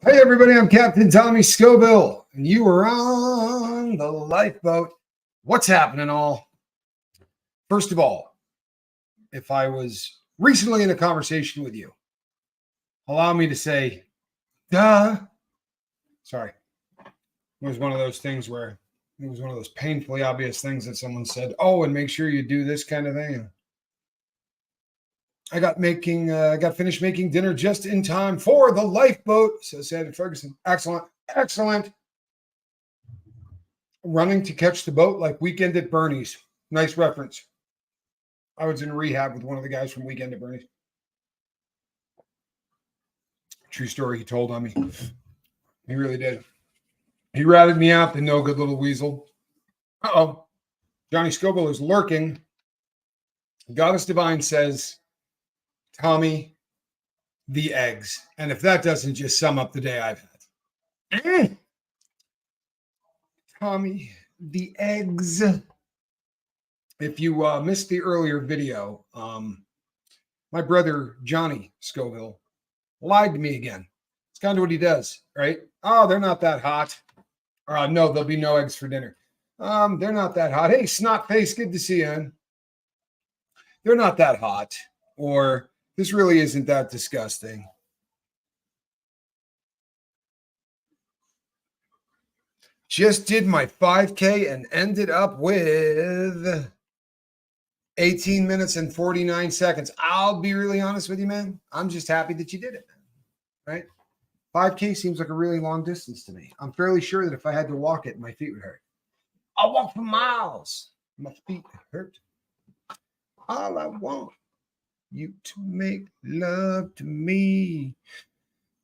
Hey everybody, I'm Captain Tommy Scoville, and you are on the Lifeboat. What's happening all? First of all, if I was recently in a conversation with you, allow me to say, duh. Sorry. It was one of those things where it was one of those painfully obvious things that someone said, oh, and make sure you do this kind of thing. I got finished making dinner just in time for the Lifeboat. So said Ferguson, excellent. Running to catch the boat like Weekend at Bernie's. Nice reference. I was in rehab with one of the guys from Weekend at Bernie's. True story he told on me. He really did. He ratted me out, the no good little weasel. Uh-oh. Johnny Scoville is lurking. Goddess Divine says, Tommy, the eggs. And if that doesn't just sum up the day I've had. Tommy, the eggs. If you missed the earlier video, my brother Johnny Scoville lied to me again. It's kind of what he does, right? Oh, they're not that hot. No, there'll be no eggs for dinner. They're not that hot. Hey, snot face, good to see you, man. They're not that hot. Or this really isn't that disgusting. Just did my 5K and ended up with 18 minutes and 49 seconds. I'll be really honest with you, man. I'm just happy that you did it, right? 5K seems like a really long distance to me. I'm fairly sure that if I had to walk it, my feet would hurt. I'll walk for miles. My feet hurt. All I want, you to make love to me.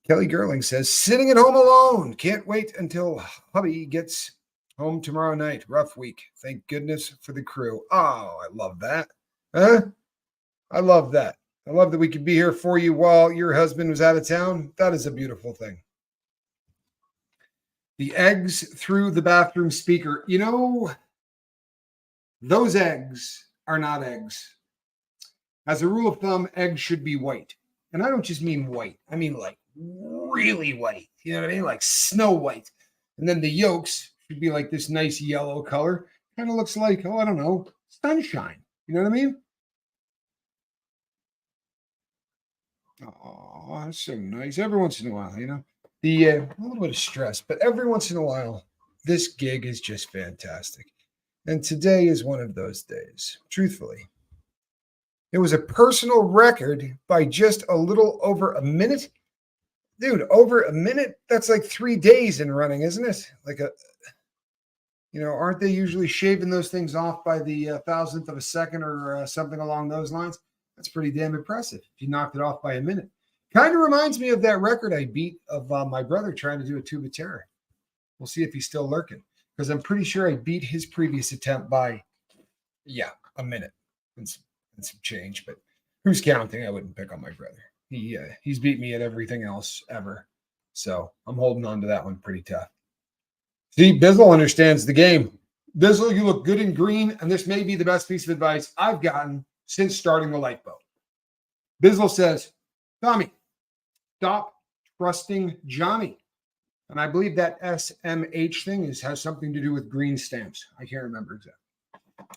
Kelly Gerling says, sitting at home alone. Can't wait until hubby gets home tomorrow night. Rough week. Thank goodness for the crew. Oh, I love that. Huh? I love that. I love that we could be here for you while your husband was out of town. That is a beautiful thing. The eggs through the bathroom speaker. You know, those eggs are not eggs. As a rule of thumb, eggs should be white. And I don't just mean white. I mean like really white. You know what I mean? Like snow white. And then the yolks should be like this nice yellow color. Kind of looks like, I don't know, sunshine. You know what I mean? Oh, that's so nice. Every once in a while, you know, a little bit of stress, but every once in a while, this gig is just fantastic. And today is one of those days, truthfully. It was a personal record by just a little over a minute. Dude, over a minute? That's like 3 days in running, isn't it? Aren't they usually shaving those things off by the thousandth of a second or something along those lines? That's pretty damn impressive. If you knocked it off by a minute. Kind of reminds me of that record I beat of my brother trying to do a tube of terror. We'll see if he's still lurking. Because I'm pretty sure I beat his previous attempt by, a minute. And some change, but who's counting? I wouldn't pick on my brother. He's beat me at everything else ever. So I'm holding on to that one pretty tough. See, Bizzle understands the game. Bizzle, you look good in green, and this may be the best piece of advice I've gotten since starting the Lifeboat. Bizzle says, Tommy, stop trusting Johnny. And I believe that SMH thing has something to do with green stamps. I can't remember exactly.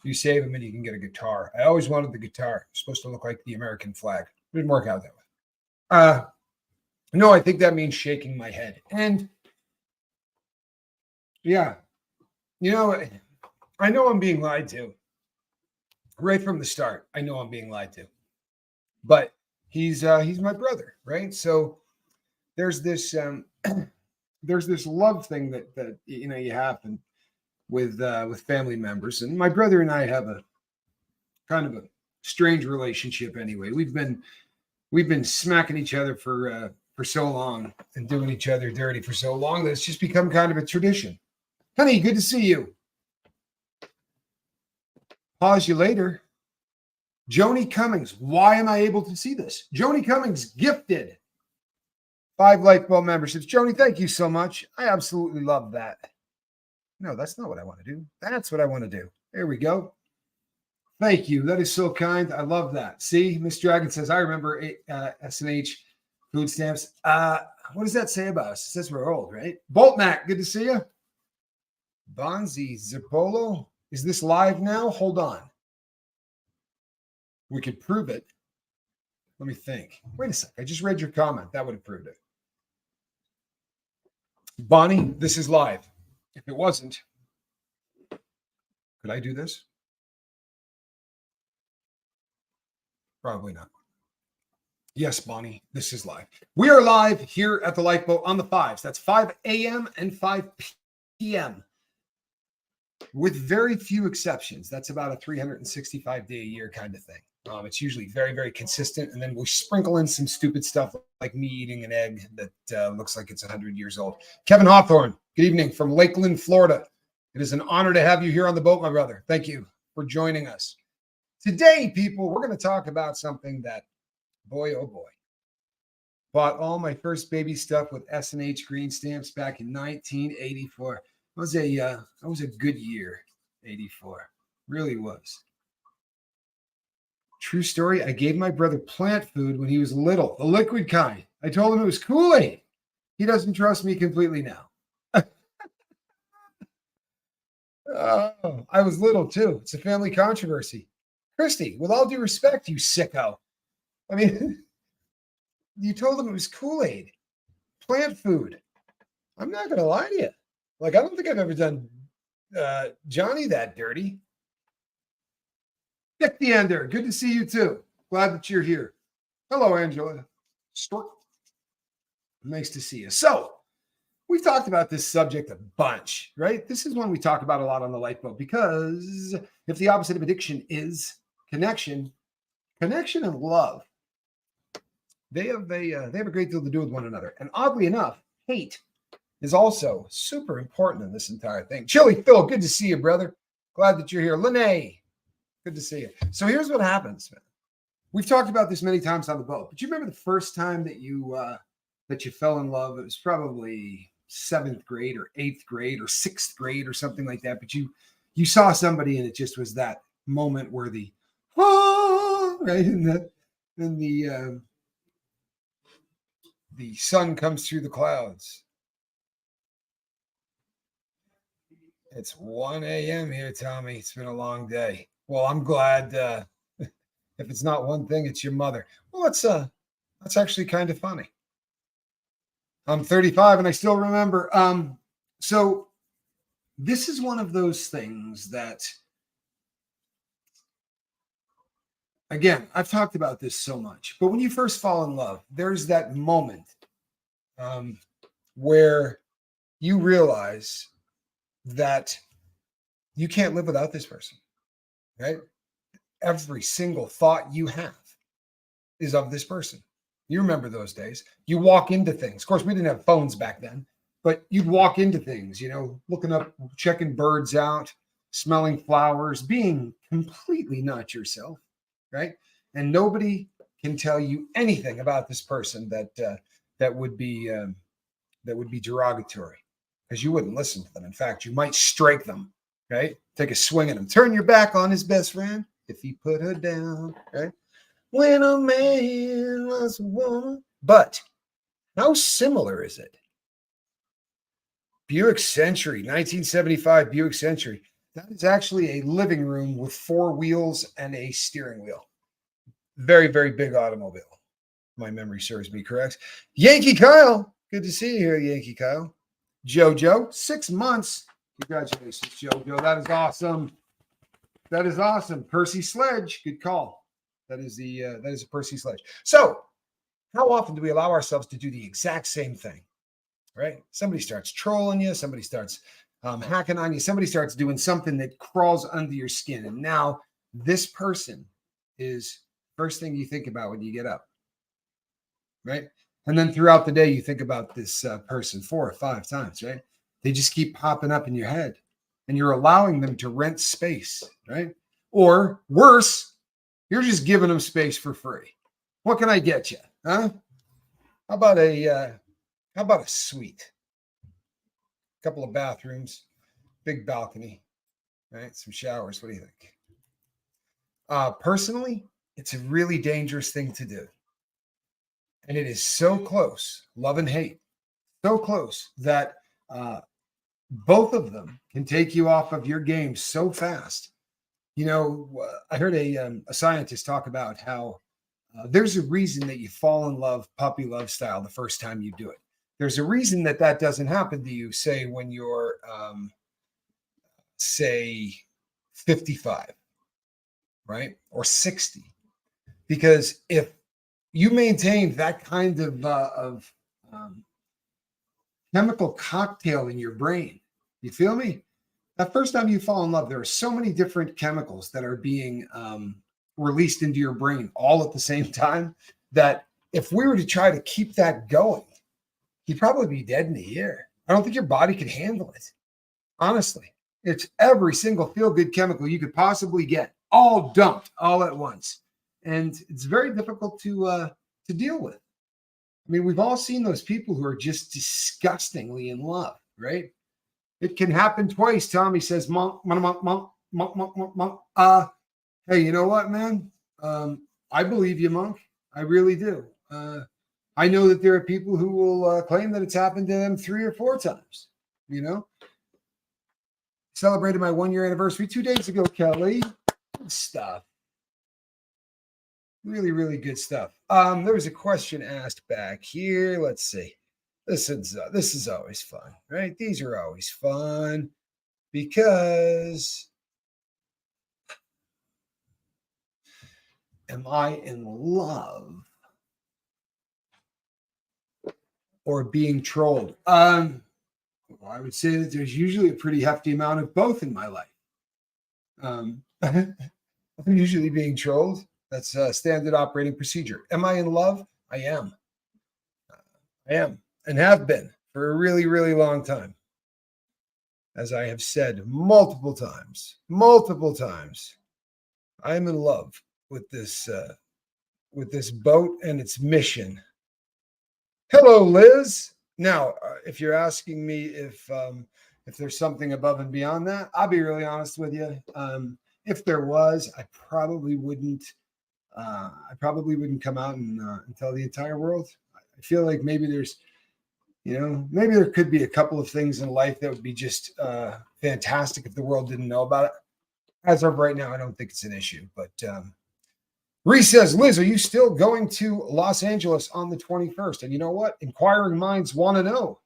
You save them and you can get a guitar. I always wanted the guitar. It's supposed to look like the American flag. It didn't work out that way. No, I think that means shaking my head. And yeah, I know I'm being lied to. Right from the start, I know I'm being lied to. But he's my brother, right? So there's this love thing that you have and with family members, and my brother and I have a kind of a strange relationship. Anyway, we've been smacking each other for so long and doing each other dirty for so long that it's just become kind of a tradition. Honey, good to see you. Pause you later. Joni Cummings. Why am I able to see this? Joni Cummings gifted 5 Lifeboat memberships. Joni, thank you so much. I absolutely love that. No, that's not what I want to do. That's what I want to do. There we go. Thank you. That is so kind. I love that. See, Miss Dragon says, I remember SNH Food stamps. What does that say about us? It says we're old, right? Bolt Mac, good to see you. Bonzi Zipolo. Is this live now? Hold on. We could prove it. Let me think. Wait a sec. I just read your comment. That would have proved it. Bonnie, this is live. If it wasn't, could I do this? Probably not. Yes, Bonnie, this is live. We are live here at the Lifeboat on the 5s. That's 5 a.m. and 5 p.m. with very few exceptions. That's about a 365-day-a-year kind of thing. It's usually very, very consistent. And then we sprinkle in some stupid stuff like me eating an egg that looks like it's 100 years old. Kevin Hawthorne, good evening from Lakeland, Florida. It is an honor to have you here on the boat, my brother. Thank you for joining us. Today, people, we're going to talk about something that, boy, oh boy, bought all my first baby stuff with S&H green stamps back in 1984. That was a good year, 84. Really was. True story. I gave my brother plant food when he was little, the liquid kind. I told him it was Kool-Aid. He doesn't trust me completely now. Oh, I was little too. It's a family controversy. Christy, with all due respect, you sicko. I mean, you told him it was Kool-Aid, plant food. I'm not going to lie to you. Like, I don't think I've ever done Johnny that dirty. Dick the Ender, good to see you too. Glad that you're here. Hello, Angela. Stork. Nice to see you. So, we've talked about this subject a bunch, right? This is one we talk about a lot on the Lifeboat because if the opposite of addiction is connection and love, they have a great deal to do with one another. And oddly enough, hate is also super important in this entire thing. Chili Phil, good to see you, brother. Glad that you're here. Lene, good to see you. So here's what happens, man. We've talked about this many times on the boat, but you remember the first time that you fell in love? It was probably 7th grade or 8th grade or 6th grade or something like that. But you saw somebody and it just was that moment where the right, and the sun comes through the clouds. It's 1 a.m. here, Tommy. It's been a long day. Well, I'm glad if it's not one thing, it's your mother. Well, that's actually kind of funny. I'm 35 and I still remember. So this is one of those things that, again, I've talked about this so much, but when you first fall in love, there's that moment where you realize that you can't live without this person, right? Every single thought you have is of this person. You remember those days. You walk into things. Of course, we didn't have phones back then, but you'd walk into things, looking up, checking birds out, smelling flowers, being completely not yourself, right? And nobody can tell you anything about this person that would be derogatory, because you wouldn't listen to them. In fact, you might strike them, right? Take a swing at him. Turn your back on his best friend if he put her down, right? When a man loves a woman. But how similar is it? Buick Century, 1975 Buick Century. That is actually a living room with 4 wheels and a steering wheel. Very, very big automobile. My memory serves me correct. Yankee Kyle. Good to see you here, Yankee Kyle. Jojo, 6 months. Congratulations, Jojo. That is awesome. That is awesome. Percy Sledge. Good call. That is a Percy Sledge. So how often do we allow ourselves to do the exact same thing, right? Somebody starts trolling you. Somebody starts hacking on you. Somebody starts doing something that crawls under your skin. And now this person is first thing you think about when you get up, right? And then throughout the day, you think about this person 4 or 5 times, right? They just keep popping up in your head and you're allowing them to rent space, right? Or worse, you're just giving them space for free. What can I get you? Huh? How about a suite? A couple of bathrooms, big balcony, right? Some showers. What do you think? Personally, it's a really dangerous thing to do. And it is so close, love and hate, so close that both of them can take you off of your game so fast. I heard a scientist talk about how there's a reason that you fall in love puppy love style the first time you do it. There's a reason that doesn't happen to you, say, when you're, say, 55, right? Or 60. Because if you maintain that kind of chemical cocktail in your brain, you feel me? That first time you fall in love, there are so many different chemicals that are being released into your brain all at the same time that if we were to try to keep that going, you'd probably be dead in a year. I don't think your body could handle it. Honestly, it's every single feel-good chemical you could possibly get, all dumped all at once. And it's very difficult to deal with. I mean, we've all seen those people who are just disgustingly in love, right? It can happen twice. Tommy says, monk. Hey, you know what, man? I believe you, monk. I really do. I know that there are people who will claim that it's happened to them 3 or 4 times. Celebrated my 1-year anniversary 2 days ago, Kelly. Good stuff. Really, really good stuff. There was a question asked back here. Let's see. This is always fun, right? These are always fun because am I in love or being trolled? Well, I would say that there's usually a pretty hefty amount of both in my life. I'm usually being trolled. That's a standard operating procedure. Am I in love? I am. I am and have been for a really, really long time. As I have said multiple times, I am in love with this boat and its mission. Hello, Liz. Now, if you're asking me if there's something above and beyond that, I'll be really honest with you. If there was, I probably wouldn't come out and tell the entire world. I feel like maybe there's, maybe there could be a couple of things in life that would be just fantastic if the world didn't know about it. As of right now, I don't think it's an issue. But Reese says, Liz, are you still going to Los Angeles on the 21st? And you know what? Inquiring minds want to know.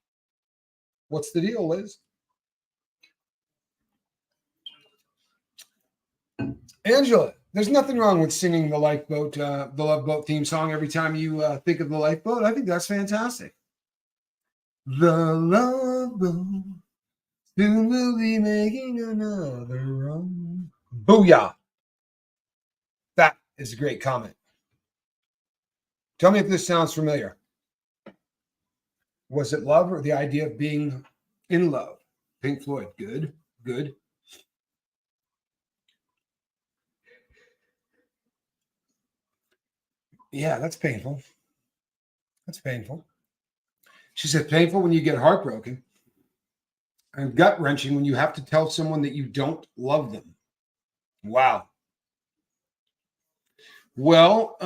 What's the deal, Liz? Angela, there's nothing wrong with singing the Lifeboat, the Lifeboat theme song every time you think of the Lifeboat. I think that's fantastic. The Lifeboat soon will be making another run. Booyah. That is a great comment. Tell me if this sounds familiar. Was it love or the idea of being in love? Pink Floyd. Good, good. Yeah, that's painful. That's painful. She said, painful when you get heartbroken and gut-wrenching when you have to tell someone that you don't love them. Wow. Well,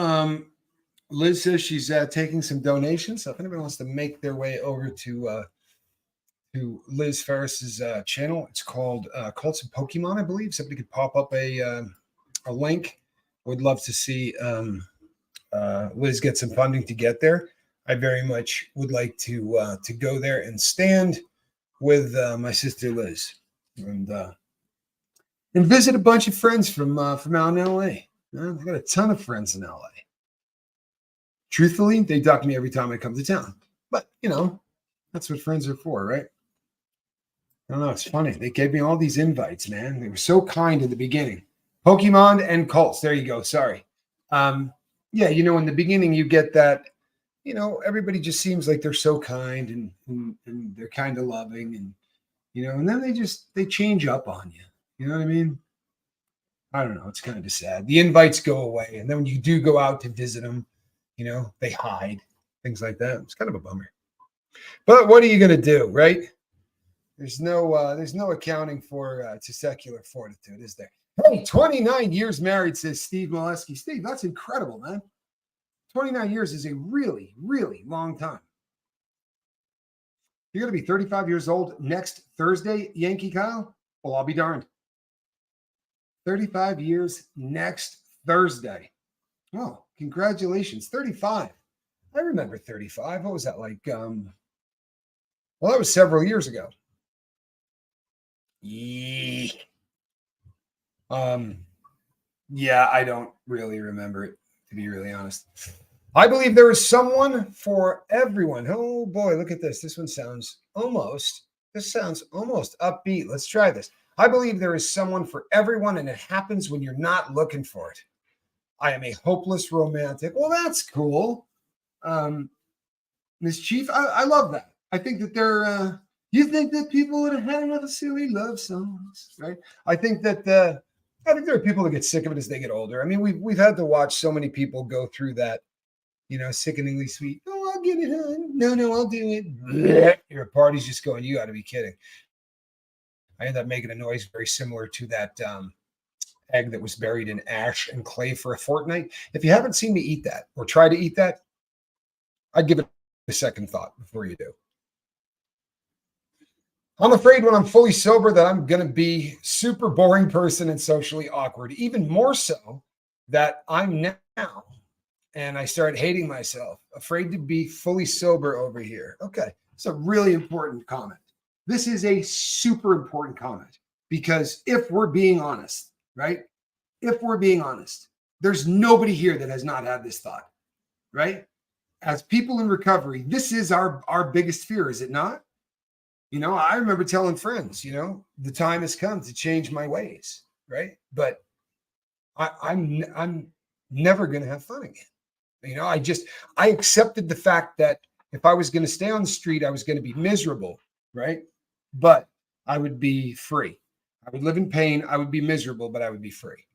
Liz says she's taking some donations. So if anybody wants to make their way over to Liz Ferris's channel, it's called Cults of Pokemon, I believe. Somebody could pop up a link. Would love to see Liz get some funding to get there. I very much would like to go there and stand with my sister Liz and visit a bunch of friends from out in LA. I've got a ton of friends in LA. Truthfully, they duck me every time I come to town. But, that's what friends are for, right? I don't know. It's funny. They gave me all these invites, man. They were so kind in the beginning. Pokemon and cults. There you go. Sorry. Yeah, in the beginning, you get that, everybody just seems like they're so kind and they're kind of loving and, and then they change up on you. You know what I mean? I don't know. It's kind of sad. The invites go away. And then when you do go out to visit them, they hide, things like that. It's kind of a bummer. But what are you going to do, right? There's no accounting for to secular fortitude, is there? Hey, 29 years married, says Steve Molesky. Steve, that's incredible, man. 29 years is a really, really long time. You're going to be 35 years old next Thursday, Yankee Kyle? Well, I'll be darned. 35 years next Thursday. Oh, congratulations. 35. I remember 35. What was that like? Well, that was several years ago. Yeah, I don't really remember it, to be really honest. I believe there is someone for everyone. Oh boy, look at this. This sounds almost upbeat. Let's try this. I believe there is someone for everyone, and it happens when you're not looking for it. I am a hopeless romantic. Well, that's cool. Miss Chief, I love that. I think that you think that people would have had enough silly love songs, right? I think there are people that get sick of it as they get older. I mean, we've had to watch so many people go through that, sickeningly sweet. Oh, I'll get it, hon. No, I'll do it. Your party's just going, you got to be kidding. I end up making a noise very similar to that egg that was buried in ash and clay for a fortnight. If you haven't seen me eat that or try to eat that, I'd give it a second thought before you do. I'm afraid when I'm fully sober that I'm going to be super boring person and socially awkward, even more so that I'm now. And I started hating myself, afraid to be fully sober over here. Okay, it's a really important comment. This is a super important comment because if we're being honest, right? If we're being honest, there's nobody here that has not had this thought, right? As people in recovery, this is our biggest fear, is it not? I remember telling friends, the time has come to change my ways, right? But I'm never going to have fun again. I accepted the fact that if I was going to stay on the street, I was going to be miserable, right? But I would be free. I would live in pain. I would be miserable, but I would be free.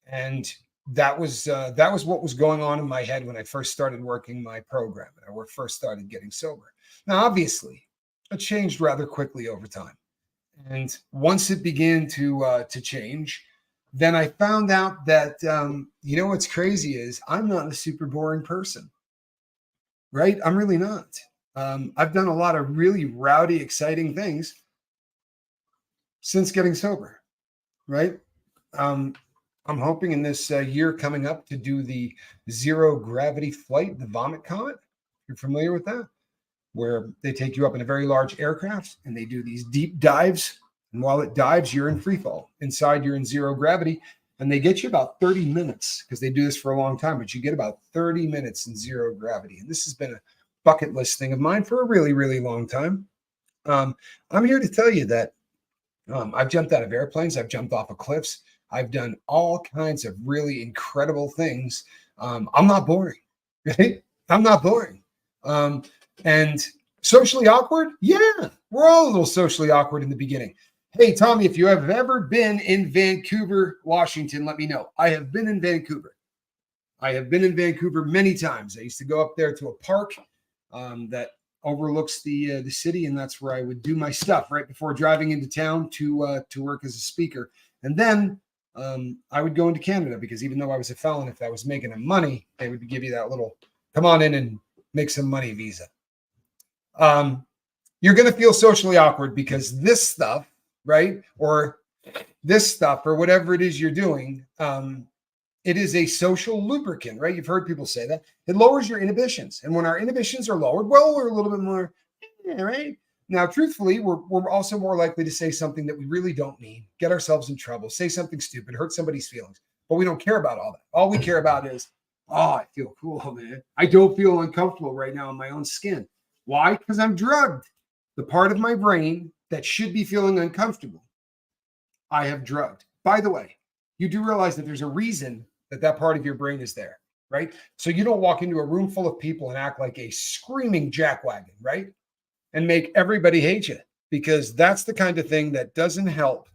And that was what was going on in my head when I first started working my program and I first started getting sober. Now, obviously, it changed rather quickly over time. And once it began to change, then I found out that, what's crazy is I'm not a super boring person, right? I'm really not. I've done a lot of really rowdy, exciting things since getting sober, right? I'm hoping in this year coming up to do the zero gravity flight, the Vomit Comet. You're familiar with that? Where they take you up in a very large aircraft and they do these deep dives. And while it dives, you're in free fall. Inside, you're in zero gravity. And they get you about 30 minutes because they do this for a long time, but you get about 30 minutes in zero gravity. And this has been a bucket list thing of mine for a really, really long time. I'm here to tell you that I've jumped out of airplanes. I've jumped off of cliffs. I've done all kinds of really incredible things. I'm not boring, right? I'm not boring. And socially awkward? Yeah, we're all a little socially awkward in the beginning. Hey, Tommy, if you have ever been in Vancouver, Washington, let me know. I have been in Vancouver. I have been in Vancouver many times. I used to go up there to a park that overlooks the city, and that's where I would do my stuff right before driving into town to work as a speaker. And then I would go into Canada because even though I was a felon, if I was making them money, they would give you that little come on in and make some money visa. You're going to feel socially awkward because this stuff, right? Or this stuff or whatever it is you're doing, it is a social lubricant, right? You've heard people say that. It lowers your inhibitions. And when our inhibitions are lowered, well, we're a little bit more, right? Now, truthfully, we're also more likely to say something that we really don't mean, get ourselves in trouble, say something stupid, hurt somebody's feelings. But we don't care about all that. All we care about is, oh, I feel cool, man. I don't feel uncomfortable right now in my own skin. Why? Because I'm drugged. The part of my brain that should be feeling uncomfortable, I have drugged. By the way, you do realize that there's a reason that part of your brain is there, right? So you don't walk into a room full of people and act like a screaming jackwagon, right? And make everybody hate you, because that's the kind of thing that doesn't help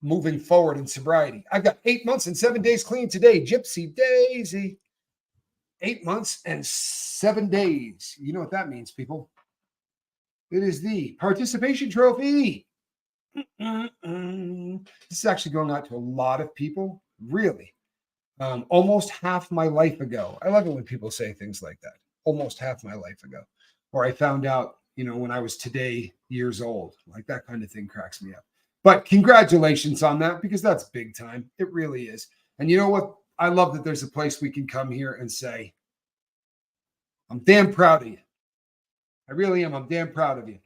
moving forward in sobriety. I've got 8 months and 7 days clean today. Gypsy Daisy. 8 months and 7 days. You know what that means, people. It is the participation trophy. This is actually going out to a lot of people, really. almost half my life ago. I love it when people say things like that. Almost half my life ago. Or I found out, when I was today years old. Like that kind of thing cracks me up. But congratulations on that, because that's big time. It really is. And you know what? I love that there's a place we can come here and say, I'm damn proud of you. I really am. I'm damn proud of you.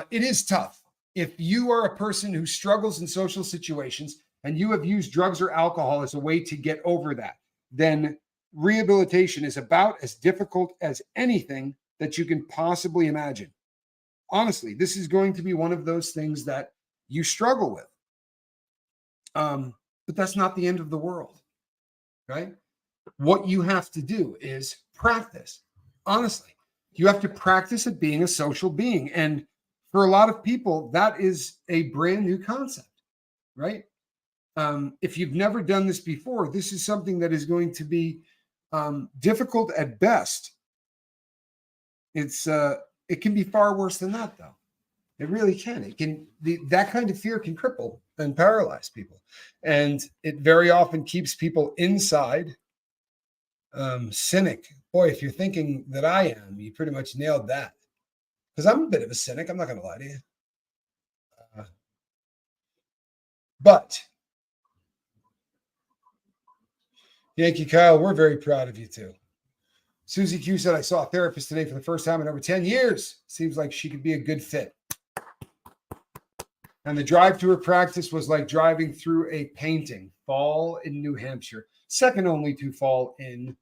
It is tough. If you are a person who struggles in social situations and you have used drugs or alcohol as a way to get over that, then rehabilitation is about as difficult as anything that you can possibly imagine. Honestly, this is going to be one of those things that you struggle with. But that's not the end of the world, right? What you have to do is practice. Honestly, you have to practice at being a social being. And for a lot of people, that is a brand new concept, right? If you've never done this before, this is something that is going to be difficult at best. It can be far worse than that, though. It really can. That kind of fear can cripple and paralyze people, and it very often keeps people inside. Cynic, boy, if you're thinking that I am, you pretty much nailed that. Because I'm a bit of a cynic. I'm not going to lie to you. But Yankee Kyle, we're very proud of you too. Susie Q said, I saw a therapist today for the first time in over 10 years. Seems like she could be a good fit. And the drive to her practice was like driving through a painting. Fall in New Hampshire, second only to fall in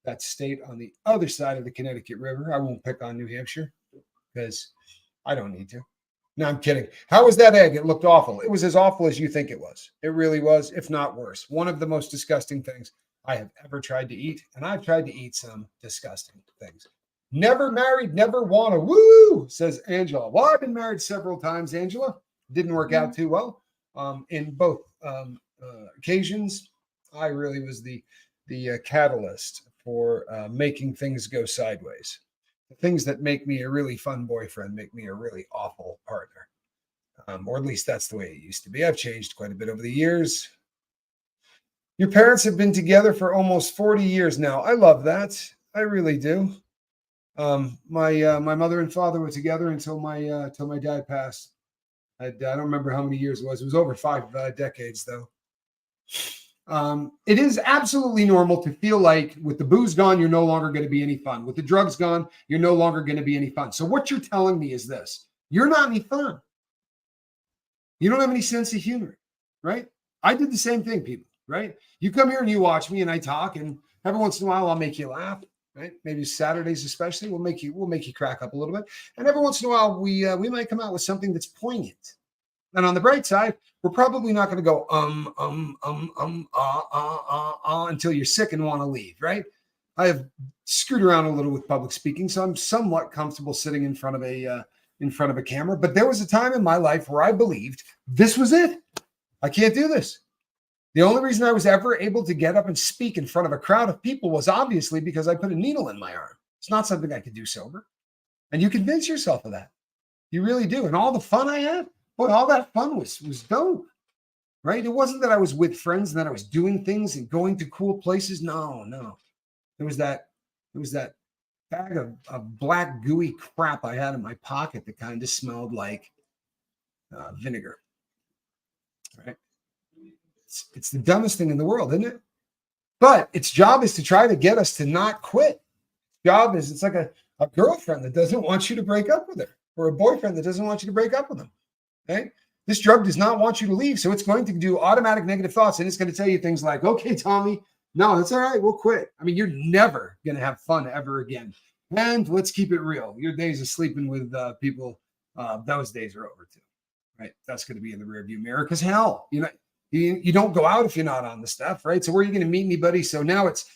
that state on the other side of the Connecticut River. I won't pick on New Hampshire because I don't need to. No, I'm kidding. How was that egg? It looked awful. It was as awful as you think it was. It really was, if not worse. One of the most disgusting things I have ever tried to eat. And I've tried to eat some disgusting things. Never married, never wanna. Woo, says Angela. Well, I've been married several times, Angela. Didn't work out too well. In both occasions, I really was the catalyst for making things go sideways. The things that make me a really fun boyfriend make me a really awful partner. Or at least that's the way it used to be. I've changed quite a bit over the years. Your parents have been together for almost 40 years now. I love that. I really do. My mother and father were together until my dad passed. I don't remember how many years it was. It was over 5 decades, though. It is absolutely normal to feel like with the booze gone, you're no longer going to be any fun. With the drugs gone, you're no longer going to be any fun. So what you're telling me is this. You're not any fun. You don't have any sense of humor, right? I did the same thing, people, right? You come here and you watch me and I talk, and every once in a while I'll make you laugh, right? Maybe Saturdays especially, we'll make you crack up a little bit. And every once in a while we might come out with something that's poignant. And on the bright side, we're probably not going to go until you're sick and want to leave, right? I have screwed around a little with public speaking, so I'm somewhat comfortable sitting in front of a camera. But there was a time in my life where I believed this was it. I can't do this. The only reason I was ever able to get up and speak in front of a crowd of people was obviously because I put a needle in my arm. It's not something I could do sober. And you convince yourself of that. You really do. And all the fun I had, boy, all that fun was dope, right? It wasn't that I was with friends and that I was doing things and going to cool places. No. It was that bag of black gooey crap I had in my pocket that kind of smelled like vinegar, right? It's the dumbest thing in the world, isn't it? But its job is to try to get us to not quit. Job is, it's like a girlfriend that doesn't want you to break up with her, or a boyfriend that doesn't want you to break up with him. Okay? This drug does not want you to leave, so it's going to do automatic negative thoughts, and it's going to tell you things like, okay, Tommy, no, that's all right, we'll quit. I mean, you're never going to have fun ever again. And let's keep it real. Your days of sleeping with people, those days are over too, right? That's going to be in the rearview mirror because hell, you don't go out if you're not on the stuff, right? So where are you going to meet anybody? So now it's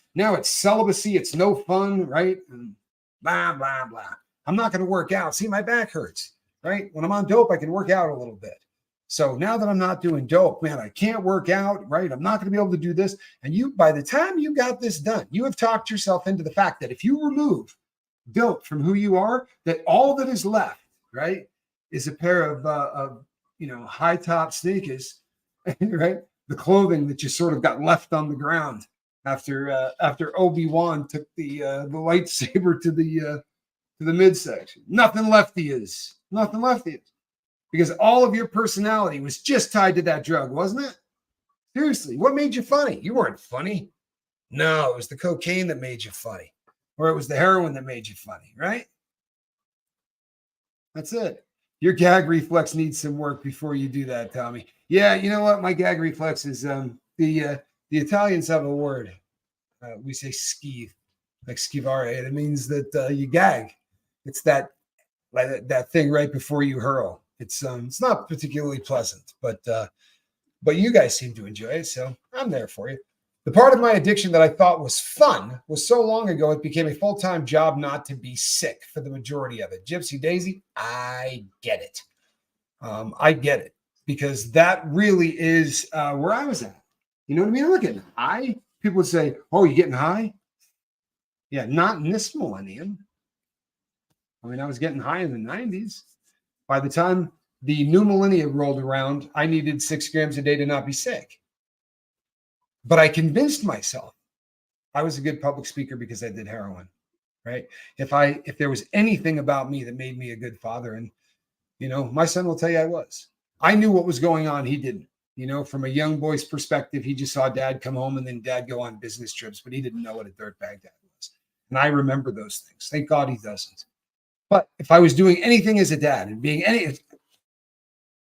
celibacy. It's no fun, right? And blah, blah, blah. I'm not going to work out. See, my back hurts, right? When I'm on dope, I can work out a little bit. So now that I'm not doing dope, man, I can't work out, right? I'm not going to be able to do this. And by the time you got this done, you have talked yourself into the fact that if you remove dope from who you are, that all that is left, right, is a pair of high top sneakers, right? The clothing that you sort of got left on the ground after Obi-Wan took the lightsaber to the midsection. Nothing left he is. Nothing left he is. Because all of your personality was just tied to that drug, wasn't it? Seriously, what made you funny? You weren't funny. No, it was the cocaine that made you funny. Or it was the heroin that made you funny, right? That's it. Your gag reflex needs some work before you do that, Tommy. Yeah, you know what? My gag reflex is the Italians have a word. We say schiv, like schivare. It means that you gag. It's that thing right before you hurl. It's not particularly pleasant, but you guys seem to enjoy it, so I'm there for you. The part of my addiction that I thought was fun was so long ago it became a full-time job not to be sick for the majority of it. Gypsy Daisy, I get it. I get it because that really is where I was at. You know what I mean? I'm not getting high. People would say, "Oh, you getting high?" Yeah, not in this millennium. I mean, I was getting high in the 90s. By the time the new millennium rolled around, I needed 6 grams a day to not be sick. But I convinced myself I was a good public speaker because I did heroin, right? If there was anything about me that made me a good father, and my son will tell you I was. I knew what was going on. He didn't. From a young boy's perspective, he just saw dad come home and then dad go on business trips, but he didn't know what a dirtbag dad was. And I remember those things. Thank God he doesn't. But if I was doing anything as a dad and being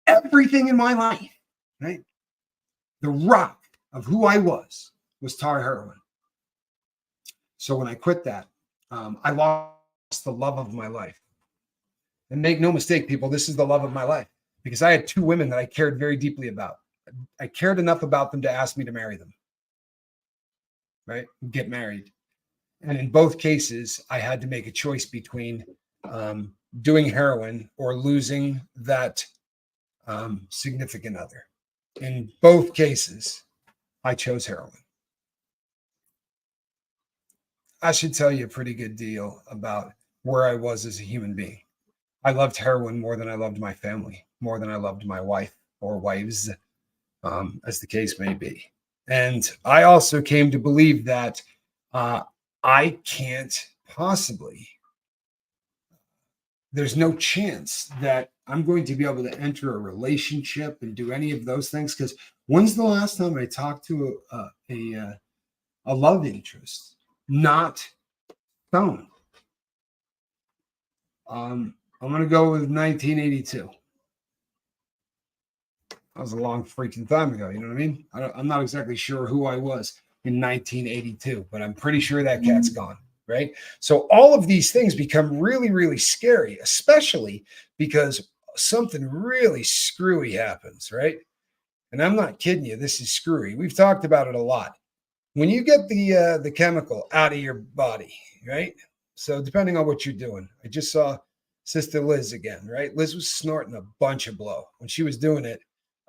everything in my life, right? The rock of who I was tar heroin. So when I quit that, I lost the love of my life. And make no mistake, people, this is the love of my life because I had 2 women that I cared very deeply about. I cared enough about them to ask me to marry them, right? Get married. And in both cases, I had to make a choice between doing heroin or losing that significant other. In both cases, I chose heroin. I should tell you a pretty good deal about where I was as a human being. I loved heroin more than I loved my family, more than I loved my wife or wives, as the case may be. And I also came to believe that I can't possibly, there's no chance that I'm going to be able to enter a relationship and do any of those things. Because when's the last time I talked to a love interest, not stoned? I'm going to go with 1982. That was a long freaking time ago. You know what I mean? I'm not exactly sure who I was in 1982, but I'm pretty sure that cat's gone. Right. So all of these things become really, really scary, especially because something really screwy happens. Right. And I'm not kidding you. This is screwy. We've talked about it a lot. When you get the chemical out of your body. Right. So depending on what you're doing, I just saw Sister Liz again. Right. Liz was snorting a bunch of blow when she was doing it.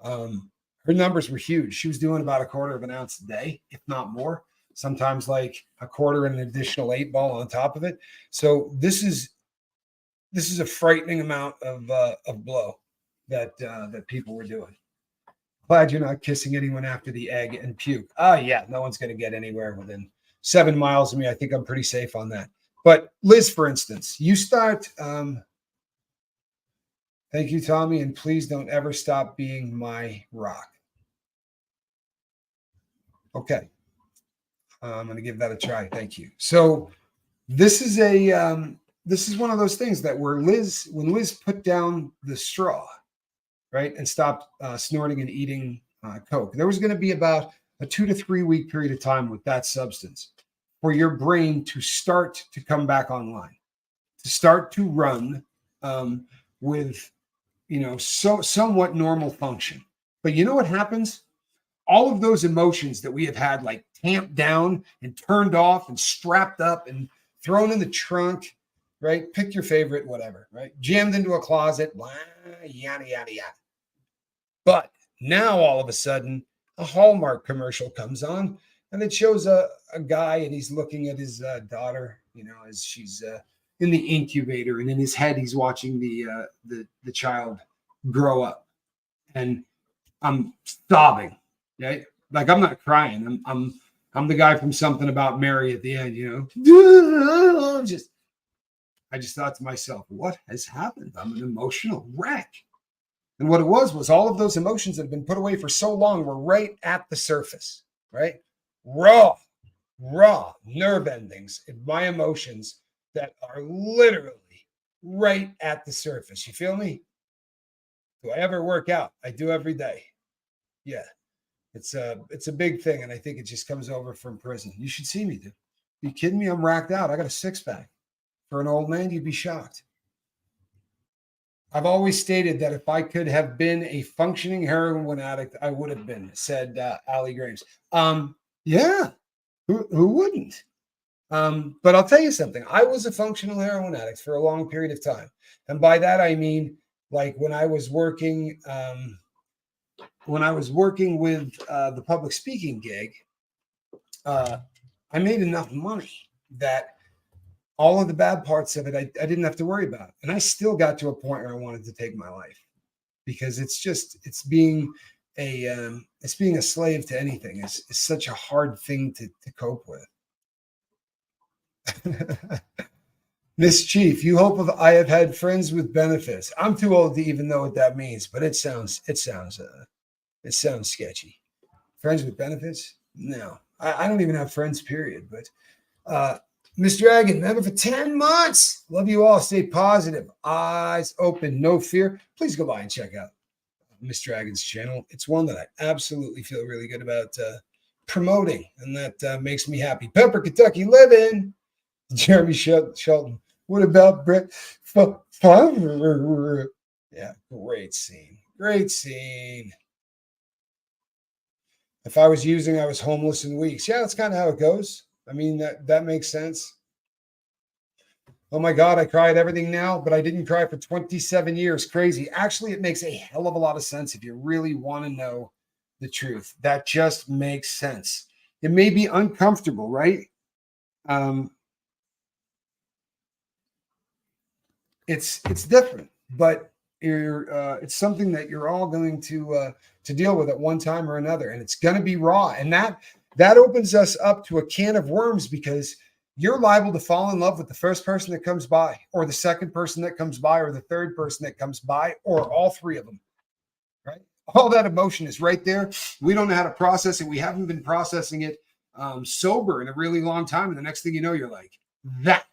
Her numbers were huge. She was doing about 1/4 of an ounce a day, if not more. Sometimes like 1/4 and an additional 8 ball on top of it. So this is a frightening amount of blow that people were doing. Glad you're not kissing anyone after the egg and puke. Oh yeah, no one's going to get anywhere within 7 miles of me. I think I'm pretty safe on that. But Liz, for instance, you start. Thank you, Tommy, and please don't ever stop being my rock. Okay. I'm going to give that a try. Thank you. So this is one of those things that when Liz put down the straw, right, and stopped snorting and eating Coke, there was going to be about a 2 to 3 week period of time with that substance for your brain to start to come back online, to start to run with, somewhat normal function. But you know what happens? All of those emotions that we have had like tamped down and turned off and strapped up and thrown in the trunk, right? Pick your favorite, whatever, right? Jammed into a closet, blah, yada, yada, yada. But now all of a sudden, a Hallmark commercial comes on and it shows a guy and he's looking at his daughter, as she's in the incubator, and in his head, he's watching the child grow up. And I'm sobbing. Right? Like I'm not crying. I'm I'm the guy from Something About Mary at the end, you know. I just thought to myself, what has happened? I'm an emotional wreck. And what it was all of those emotions that have been put away for so long were right at the surface, right? Raw nerve endings in my emotions that are literally right at the surface. You feel me? Do I ever work out? I do every day. Yeah. It's a big thing, and I think it just comes over from prison. You should see me, dude. You kidding me? I'm racked out. I got a six-pack. For an old man, you'd be shocked. I've always stated that if I could have been a functioning heroin addict, I would have been, said Allie Graves. Yeah, who wouldn't? But I'll tell you something. I was a functional heroin addict for a long period of time. And by that, I mean, like when I was working with the public speaking gig, I made enough money that all of the bad parts of it, I didn't have to worry about. And I still got to a point where I wanted to take my life because it's being a slave to anything. It's such a hard thing to cope with. Miss Chief, you hope I have had friends with benefits. I'm too old to even know what that means, but it sounds sketchy. Friends with benefits? No, I don't even have friends, period. But Miss Dragon, member for 10 months. Love you all. Stay positive. Eyes open, no fear. Please go by and check out Miss Dragon's channel. It's one that I absolutely feel really good about promoting, and that makes me happy. Pepper, Kentucky living. Jeremy Shelton. What about Brett? Yeah, great scene. Great scene. If I was using, I was homeless in weeks. Yeah, that's kind of how it goes. I mean, that makes sense. Oh my God, I cry at everything now, but I didn't cry for 27 years. Crazy. Actually, it makes a hell of a lot of sense if you really want to know the truth. That just makes sense. It may be uncomfortable, right? It's different, but it's something that you're all going to deal with at one time or another, and it's going to be raw. And that opens us up to a can of worms because you're liable to fall in love with the first person that comes by, or the second person that comes by, or the third person that comes by, or all three of them. Right? All that emotion is right there. We don't know how to process it. We haven't been processing it sober in a really long time, and the next thing you know, you're like, that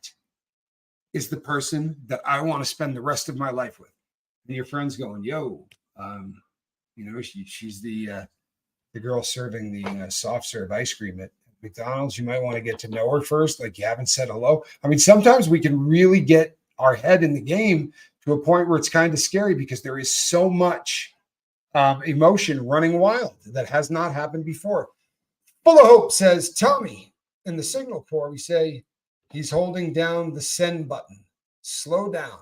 is the person that I want to spend the rest of my life with. And your friend's going, yo, she's the girl serving the soft serve ice cream at McDonald's. You might want to get to know her first. Like, you haven't said hello. I mean, sometimes we can really get our head in the game to a point where it's kind of scary because there is so much emotion running wild that has not happened before. Full of Hope says, Tommy, in the Signal Corps, we say, he's holding down the send button. Slow down.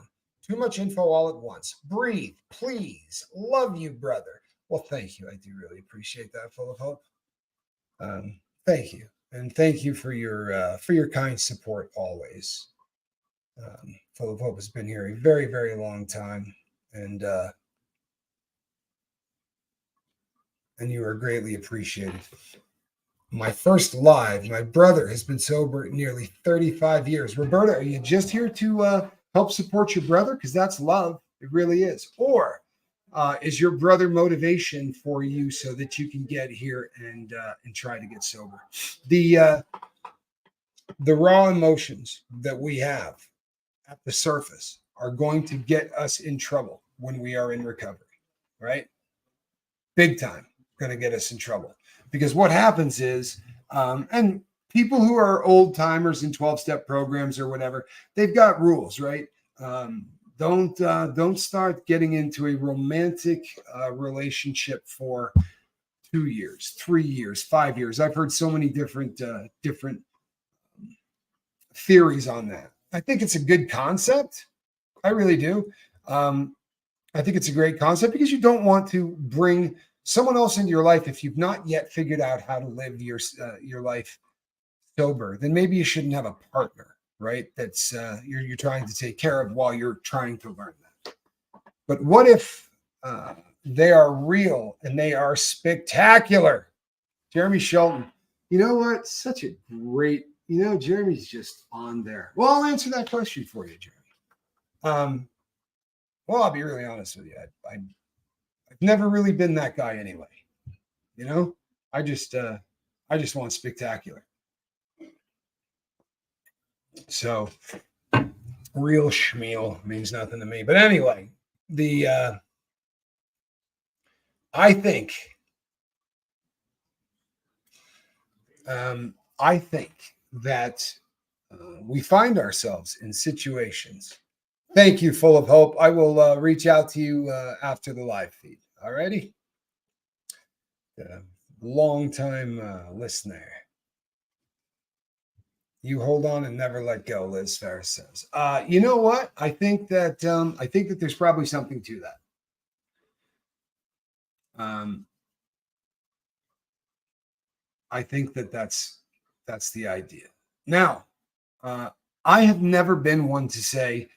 Too much info all at once. Breathe, please. Love you, brother. Well, thank you. I do really appreciate that, Full of Hope. Thank you. And thank you for your kind support always. Full of Hope has been here a very, very long time. And you are greatly appreciated. My first live, my brother has been sober nearly 35 years. Roberta, are you just here to help support your brother? Because that's love. It really is. Or is your brother motivation for you so that you can get here and try to get sober? The raw emotions that we have at the surface are going to get us in trouble when we are in recovery, right? Big time. Going to get us in trouble. Because what happens is, and people who are old timers in 12-step programs or whatever, they've got rules, right? Don't start getting into a romantic relationship for 2 years, 3 years, 5 years. I've heard so many different theories on that. I think it's a good concept. I really do. I think it's a great concept because you don't want to bring someone else into your life if you've not yet figured out how to live your life sober. Then maybe you shouldn't have a partner, right? That's you're trying to take care of while you're trying to learn that. But what if they are real and they are spectacular? Jeremy Shelton, You know what? Such a great, Jeremy's just on there. Well, I'll answer that question for you, Jeremy. Well, I'll be really honest with you. I've never really been that guy anyway. I just want spectacular. So real schmeal means nothing to me. But anyway, I think that we find ourselves in situations. Thank you, Full of Hope. I will reach out to you after the live feed. All righty. Long time listener. You hold on and never let go, Liz Ferris says. You know what? I think that there's probably something to that. I think that's the idea. Now, I have never been one to say,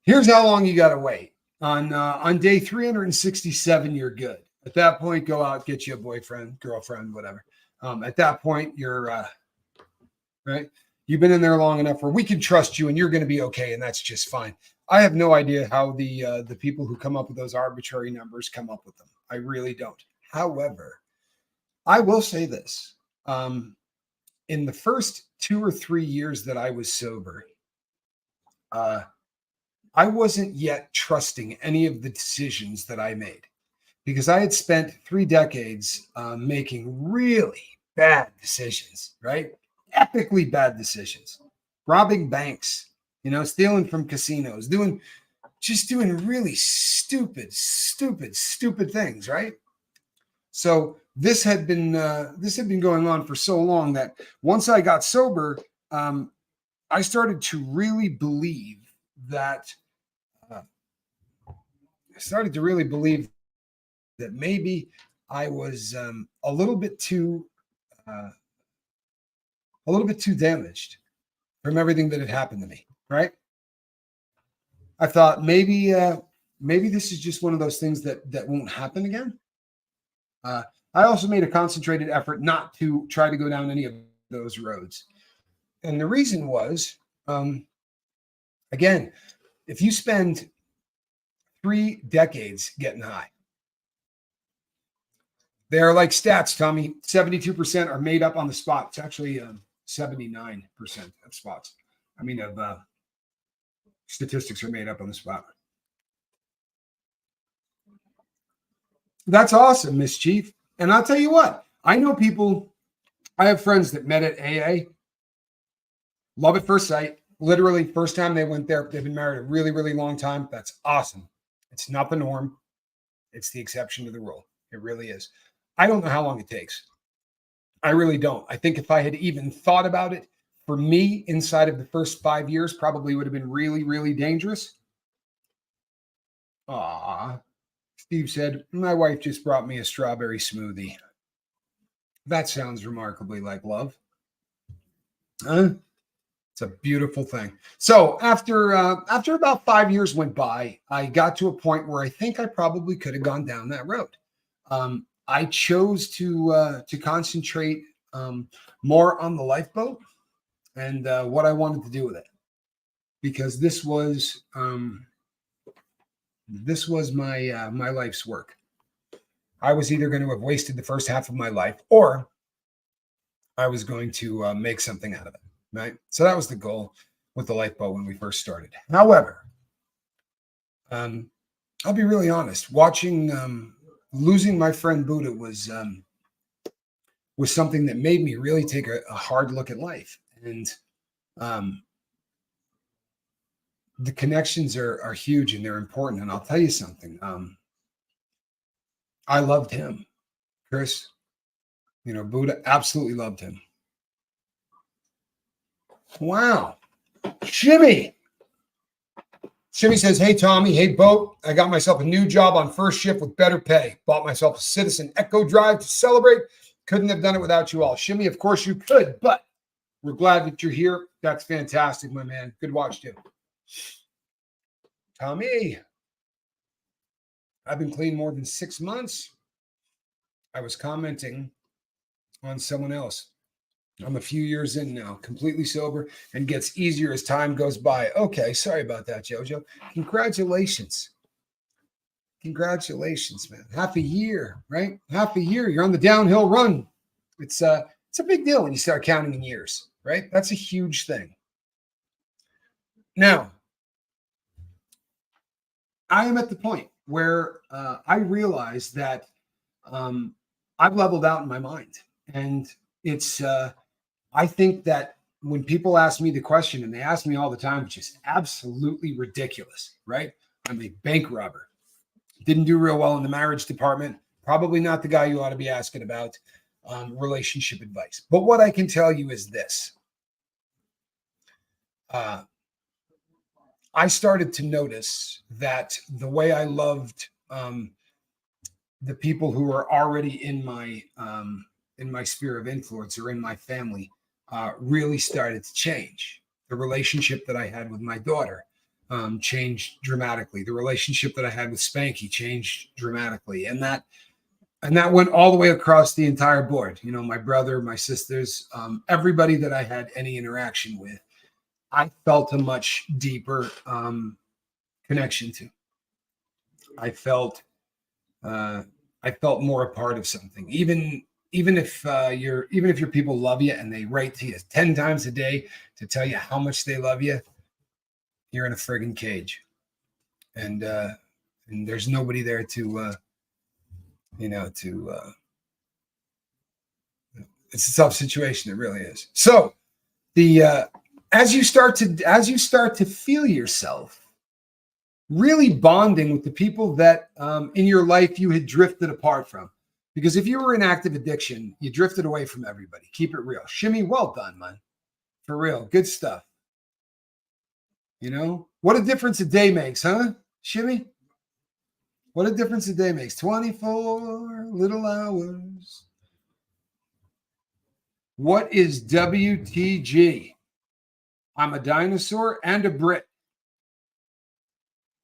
here's how long you got to wait. On day 367, you're good. At that point, go out, get you a boyfriend, girlfriend, whatever. At that point, you're right. You've been in there long enough where we can trust you and you're going to be okay. And that's just fine. I have no idea how the people who come up with those arbitrary numbers come up with them. I really don't. However, I will say this. In the first 2 or 3 years that I was sober, I wasn't yet trusting any of the decisions that I made because I had spent 3 decades making really bad decisions, right? Epically bad decisions, robbing banks, stealing from casinos, doing really stupid things, right? So this had been going on for so long that once I got sober, I started to really believe that maybe I was a little bit too damaged from everything that had happened to me, right? I thought maybe this is just one of those things that won't happen again. I also made a concentrated effort not to try to go down any of those roads. And the reason was, again, if you spend 3 decades getting high, they're like stats, Tommy. 72% are made up on the spot. It's actually 79% of spots. Statistics are made up on the spot. That's awesome, Miss Chief. And I'll tell you what, I know people, I have friends that met at AA. Love at first sight. Literally, first time they went there, they've been married a really, really long time. That's awesome. It's not the norm. It's the exception to the rule. It really is. I don't know how long it takes. I really don't. I think if I had even thought about it, for me, inside of the first 5 years, probably would have been really, really dangerous. Steve said, my wife just brought me a strawberry smoothie. That sounds remarkably like love. It's a beautiful thing. So after about 5 years went by, I got to a point where I think I probably could have gone down that road. I chose to concentrate more on the Lifeboat and what I wanted to do with it, because this was my life's work. I was either going to have wasted the first half of my life, or I was going to make something out of it. Right. So that was the goal with the Lifeboat when we first started. However, I'll be really honest. Watching losing my friend Buddha was something that made me really take a hard look at life. And the connections are huge and they're important. And I'll tell you something. I loved him, Chris. Buddha, absolutely loved him. Wow. Shimmy says, hey, Tommy, hey, Boat. I got myself a new job on first shift with better pay. Bought myself a Citizen Echo Drive to celebrate. Couldn't have done it without you all. Shimmy, of course you could, but we're glad that you're here. That's fantastic, my man. Good watch, too. Tommy, I've been clean more than 6 months. I was commenting on someone else. I'm a few years in now, completely sober, and gets easier as time goes by. Okay, sorry about that, Jojo. Congratulations. Congratulations, man. Half a year, right? Half a year. You're on the downhill run. It's a big deal when you start counting in years, right? That's a huge thing. Now, I am at the point where I realize that I've leveled out in my mind. And it's, I think that when people ask me the question, and they ask me all the time, which is absolutely ridiculous, right? I'm a bank robber. Didn't do real well in the marriage department. Probably not the guy you ought to be asking about relationship advice. But what I can tell you is this. I started to notice that the way I loved the people who are already in my sphere of influence or in my family really started to change. The relationship that I had with my daughter changed dramatically. The relationship that I had with Spanky changed dramatically, and that went all the way across the entire board. You know, my brother, my sisters, everybody that I had any interaction with, I felt a much deeper connection to. I felt more a part of something. Even if your people love you and they write to you 10 times a day to tell you how much they love you, you're in a friggin' cage, and there's nobody there to it's a tough situation. It really is. So the as you start to feel yourself really bonding with the people that in your life you had drifted apart from. Because if you were in active addiction, you drifted away from everybody. Keep it real. Shimmy, well done, man. For real. Good stuff. You know, what a difference a day makes, huh? Shimmy? What a difference a day makes. 24 little hours. What is WTG? I'm a dinosaur and a Brit.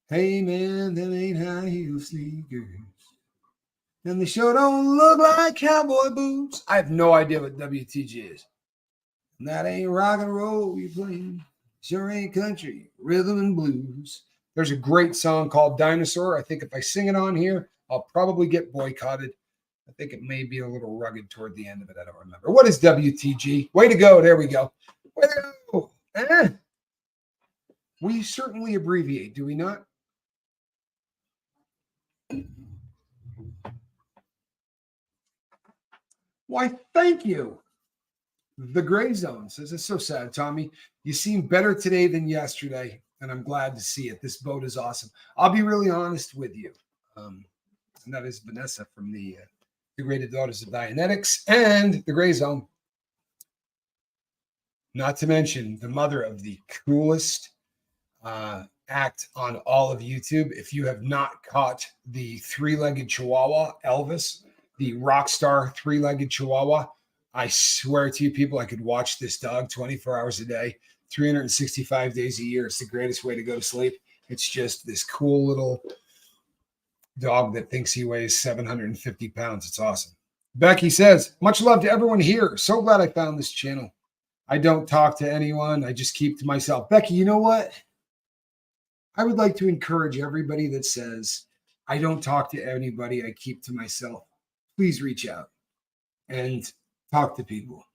Hey, man, them ain't high heel sneakers. And they sure don't look like cowboy boots. I have no idea what WTG is. And that ain't rock and roll you're playing. Sure ain't country, rhythm and blues. There's a great song called Dinosaur. I think if I sing it on here, I'll probably get boycotted. I think it may be a little rugged toward the end of it. I don't remember. What is WTG? Way to go. There we go. Way to go. We certainly abbreviate, do we not? Why, thank you. The Gray Zone says, it's so sad, Tommy. You seem better today than yesterday, and I'm glad to see it. This boat is awesome. I'll be really honest with you. And that is Vanessa from the Degraded Daughters of Dianetics and the Gray Zone. Not to mention the mother of the coolest act on all of YouTube. If you have not caught the three-legged Chihuahua, Elvis, the rock star three-legged Chihuahua, I swear to you, people, I could watch this dog 24 hours a day, 365 days a year. It's the greatest way to go to sleep. It's just this cool little dog that thinks he weighs 750 pounds. It's awesome. Becky says, much love to everyone here. So glad I found this channel. I don't talk to anyone. I just keep to myself. Becky, you know what? I would like to encourage everybody that says, I don't talk to anybody. I keep to myself. Please reach out and talk to people,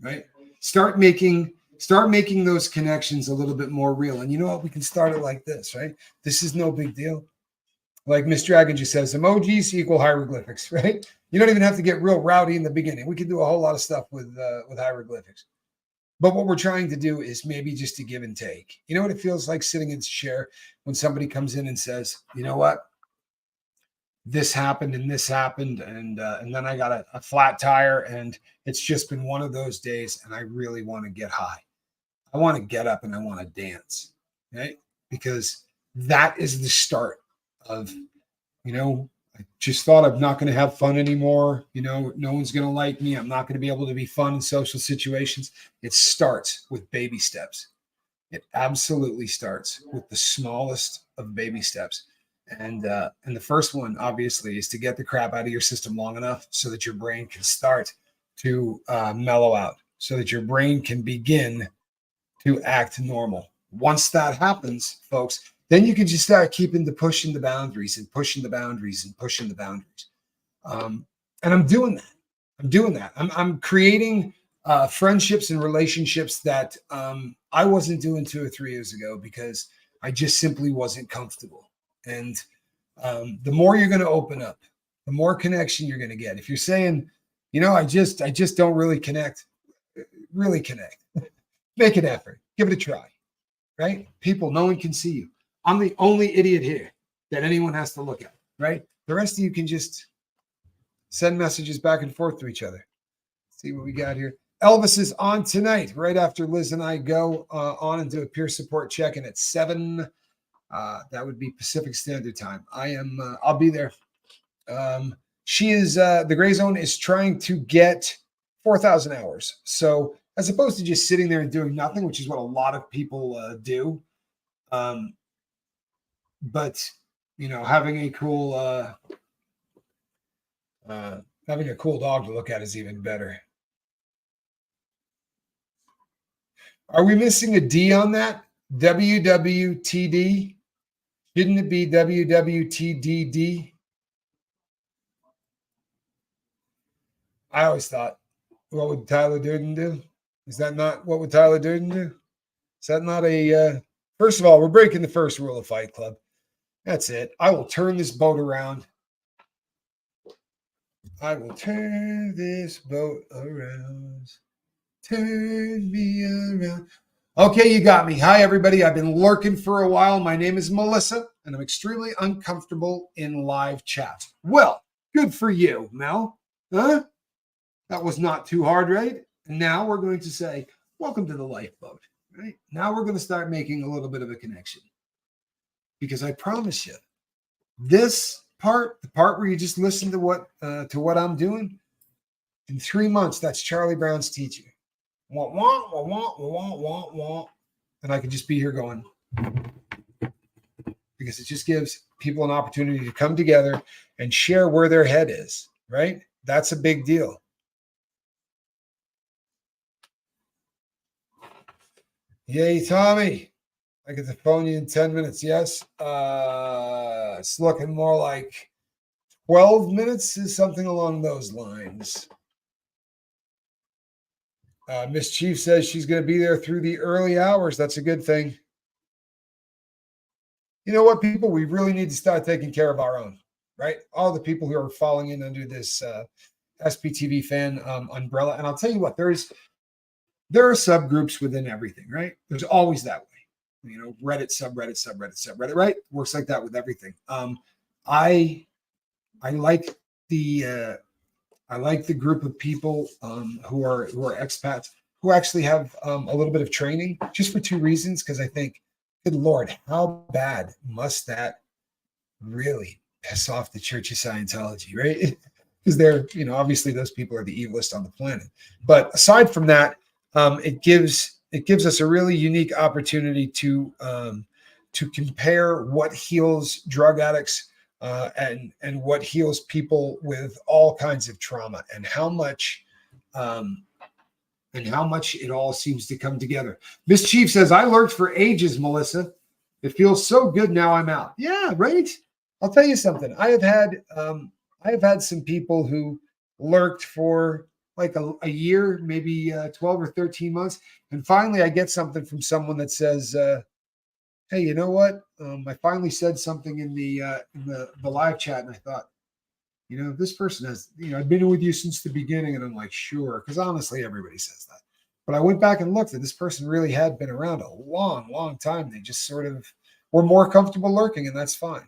right? Start making those connections a little bit more real. And you know what? We can start it like this, right? This is no big deal. Like Miss Dragon just says, emojis equal hieroglyphics, right? You don't even have to get real rowdy in the beginning. We can do a whole lot of stuff with hieroglyphics. But what we're trying to do is maybe just to give and take. You know what it feels like sitting in the chair when somebody comes in and says, you know what? This happened and this happened, and then I got a flat tire, and it's just been one of those days, and I really want to get high. I want to get up and I want to dance, right? Because that is the start of, I just thought I'm not going to have fun anymore. No one's going to like me. I'm not going to be able to be fun in social situations. It starts with baby steps. It absolutely starts with the smallest of baby steps. And the first one, obviously, is to get the crap out of your system long enough so that your brain can start to mellow out. so that your brain can begin to act normal. Once that happens, folks, then you can just start pushing the boundaries and pushing the boundaries and pushing the boundaries. And I'm doing that. I'm creating friendships and relationships that I wasn't doing 2 or 3 years ago because I just simply wasn't comfortable. And the more you're going to open up, the more connection you're going to get. If you're saying, I just don't really connect, make an effort, give it a try, right? People, no one can see you. I'm the only idiot here that anyone has to look at, right? The rest of you can just send messages back and forth to each other. Let's see what we got here. Elvis is on tonight, right after Liz and I go on and do a peer support check-in at 7. That would be Pacific Standard Time. I'll be there. She is, the Gray Zone is trying to get 4,000 hours. So as opposed to just sitting there and doing nothing, which is what a lot of people do. But, having a cool dog to look at is even better. Are we missing a D on that? WWTD? Shouldn't it be WWTDD? I always thought, what would Tyler Durden do? Is that not what would Tyler Durden do? Is that not first of all, we're breaking the first rule of Fight Club. That's it. I will turn this boat around. I will turn this boat around. Turn me around. Okay, you got me. Hi, everybody. I've been lurking for a while. My name is Melissa, and I'm extremely uncomfortable in live chat. Well, good for you, Mel. Huh? That was not too hard, right? And now we're going to say, welcome to the Lifeboat, right? Now we're going to start making a little bit of a connection. Because I promise you, this part, the part where you just listen to what I'm doing, in 3 months, that's Charlie Brown's teaching. Wah, wah, wah, wah, wah, wah, wah. And I can just be here going, because it just gives people an opportunity to come together and share where their head is, right? That's a big deal. Yay, Tommy. I get to phone you in 10 minutes. Yes. It's looking more like 12 minutes is something along those lines. Miss Chief says she's going to be there through the early hours. That's a good thing. You know what, people? We really need to start taking care of our own, right? All the people who are falling in under this SPTV fan umbrella. And I'll tell you what, there are subgroups within everything, right? There's always that way. Reddit, subreddit, right? Works like that with everything. I like the group of people who are expats who actually have a little bit of training, just for 2 reasons. Because I think, good Lord, how bad must that really piss off the Church of Scientology, right? Because they're, obviously those people are the evilest on the planet. But aside from that, it gives us a really unique opportunity to compare what heals drug addicts and what heals people with all kinds of trauma, and how much it all seems to come together. Miss Chief says, I lurked for ages, Melissa. It feels so good now I'm out. Yeah, right. I'll tell you something. I have had some people who lurked for like a year, maybe 12 or 13 months. And finally I get something from someone that says, hey, you know what? I finally said something in the live chat, and I thought, this person has, I've been with you since the beginning. And I'm like, sure. Because honestly, everybody says that. But I went back and looked, and this person really had been around a long, long time. They just sort of were more comfortable lurking, and that's fine.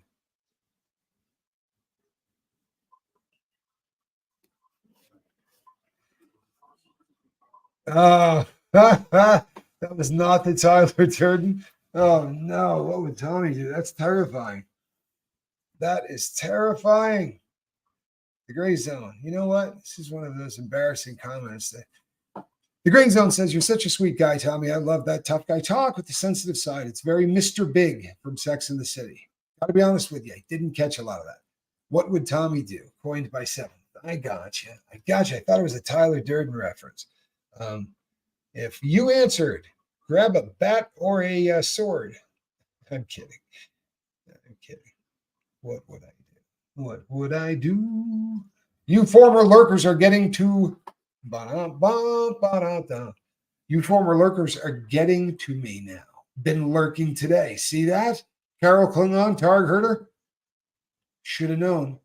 That was not the Tyler Durden. Oh no, what would Tommy do? That's terrifying. That is terrifying. The Gray Zone. You know what? This is one of those embarrassing comments. The Gray Zone says, you're such a sweet guy, Tommy. I love that tough guy talk with the sensitive side. It's very Mr. Big from Sex and the City. Got to be honest with you. I didn't catch a lot of that. What would Tommy do? Coined by Seven. I gotcha. I thought it was a Tyler Durden reference. If you answered, grab a bat or a sword. I'm kidding. I'm kidding. What would I do? What would I do? You former lurkers are getting to. Ba-da-ba-ba-da-da. You former lurkers are getting to me now. Been lurking today. See that? Carol Klingon, Targ Herder. Should have known.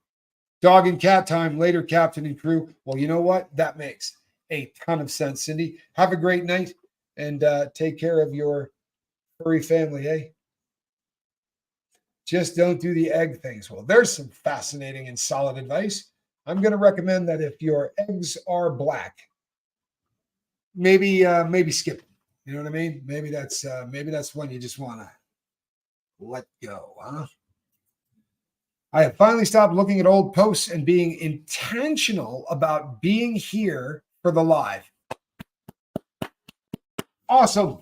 Dog and cat time, later, captain and crew. Well, you know what? That makes a ton of sense, Cindy. Have a great night and take care of your furry family, eh? Just don't do the egg things. Well, there's some fascinating and solid advice. I'm going to recommend that if your eggs are black, maybe skip them. You know what I mean? Maybe that's when you just want to let go, huh? I have finally stopped looking at old posts and being intentional about being here for the live. Awesome.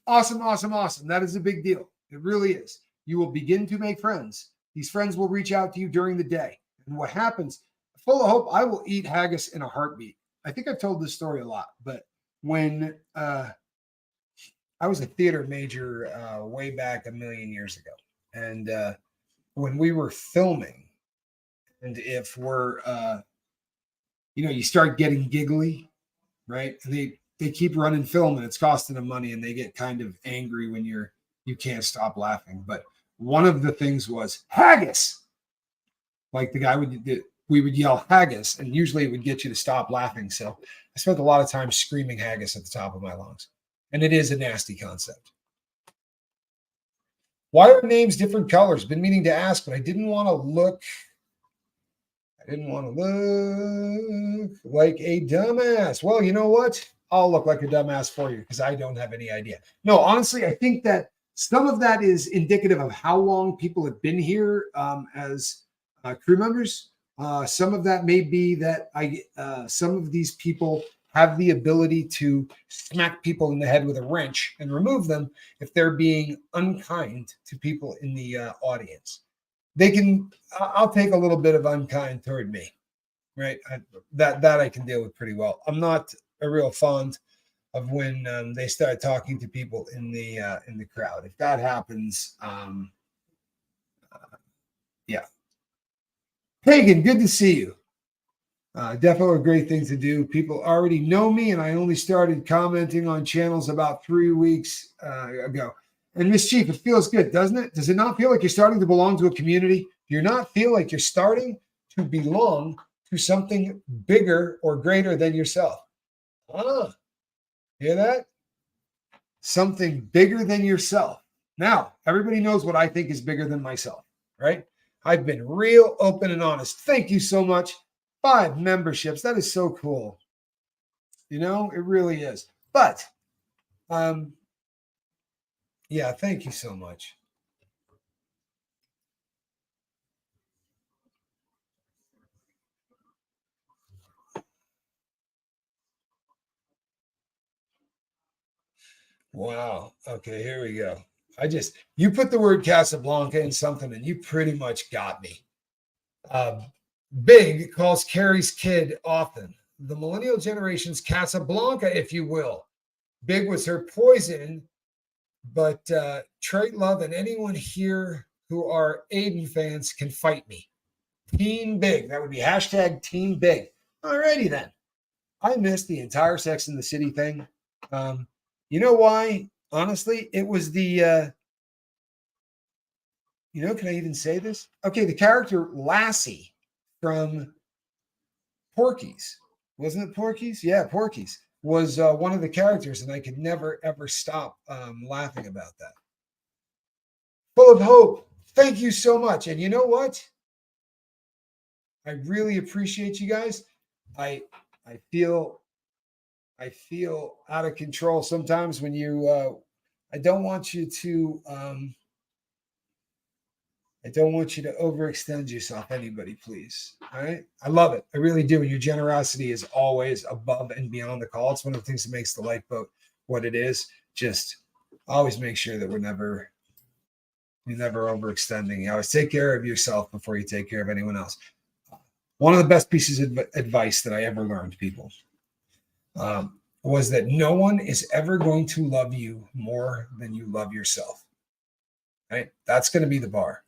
Awesome, awesome, awesome. That is a big deal. It really is. You will begin to make friends. These friends will reach out to you during the day. And what happens, full of hope, I will eat haggis in a heartbeat. I think I've told this story a lot, but when I was a theater major way back a million years ago, and when we were filming, and if we're, you start getting giggly, right? And they keep running film, and it's costing them money, and they get kind of angry when you can't stop laughing. But one of the things was haggis. Like the guy we would yell haggis, and usually it would get you to stop laughing. So I spent a lot of time screaming haggis at the top of my lungs. And it is a nasty concept. Why are names different colors? Been meaning to ask, but I didn't want to look like a dumbass. Well, you know what? I'll look like a dumbass for you because I don't have any idea. No, honestly, I think that some of that is indicative of how long people have been here as crew members. Some of that may be that some of these people have the ability to smack people in the head with a wrench and remove them if they're being unkind to people in the audience. I'll take a little bit of unkind toward me, right? That I can deal with pretty well. I'm not a real fond of when they start talking to people in the crowd. If that happens, yeah. Pagan, good to see you. Definitely a great thing to do. People already know me, and I only started commenting on channels about 3 weeks ago. And Miss Chief, it feels good, doesn't it? Does it not feel like you're starting to belong to a community? Do you not feel like you're starting to belong to something bigger or greater than yourself? Hear that? Something bigger than yourself. Now, everybody knows what I think is bigger than myself, right? I've been real open and honest. Thank you so much. 5 memberships. That is so cool. It really is. But, yeah, thank you so much. Wow. Okay, here we go. You put the word Casablanca in something and you pretty much got me. Big calls Carrie's kid often. The millennial generation's Casablanca, if you will. Big was her poison, but Trait Love and anyone here who are Aiden fans can fight me. Team Big. That would be hashtag Team Big. Alrighty then. I missed the entire Sex and the City thing. You know why? Honestly, it was the, can I even say this? Okay, the character Lassie from Porky's. Wasn't it Porky's? Yeah, Porky's was one of the characters, and I could never, ever stop laughing about that. Full of hope. Thank you so much. And you know what? I really appreciate you guys. I feel out of control sometimes when you I don't want you to overextend yourself, anybody, please. All right. I love it. I really do. And your generosity is always above and beyond the call. It's one of the things that makes the Lifeboat what it is. Just always make sure that we're never overextending. You always take care of yourself before you take care of anyone else. One of the best pieces of advice that I ever learned, people. was that no one is ever going to love you more than you love yourself. Right? That's going to be the bar.